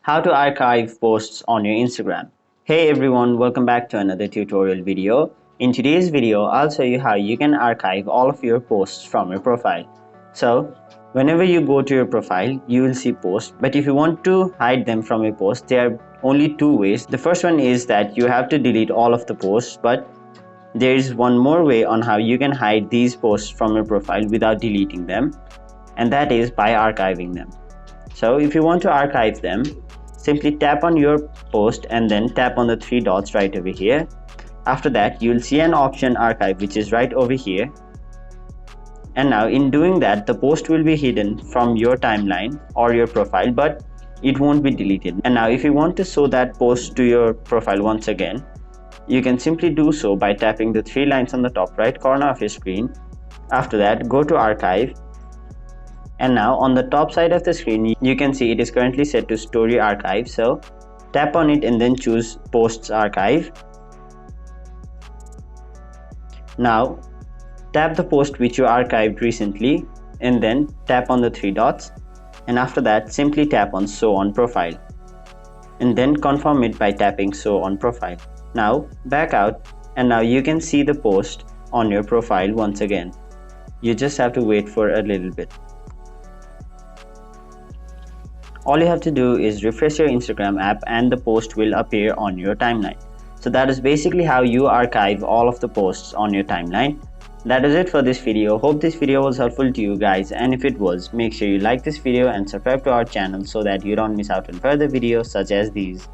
How to archive posts on your Instagram. Hey everyone, welcome back to another tutorial video. In today's video, I'll show you how you can archive all of your posts from your profile. So, whenever you go to your profile, you will see posts, but if you want to hide them from your post, there are only two ways. The first one is that you have to delete all of the posts, but there is one more way on how you can hide these posts from your profile without deleting them, and that is by archiving them. So if you want to archive them, simply tap on your post and then tap on the three dots right over here. After that, you'll see an option archive, which is right over here. And now in doing that, the post will be hidden from your timeline or your profile, but it won't be deleted. And now if you want to show that post to your profile once again, you can simply do so by tapping the three lines on the top right corner of your screen. After that, go to archive. And now on the top side of the screen, you can see it is currently set to story archive. So tap on it and then choose posts archive. Now tap the post which you archived recently and then tap on the three dots, and after that simply tap on show on profile and then confirm it by tapping show on profile. Now back out, and now you can see the post on your profile once again. You just have to wait for a little bit. All you have to do is refresh your Instagram app and the post will appear on your timeline. So that is basically how you archive all of the posts on your timeline. That is it for this video. Hope this video was helpful to you guys, and if it was, make sure you like this video and subscribe to our channel so that you don't miss out on further videos such as these.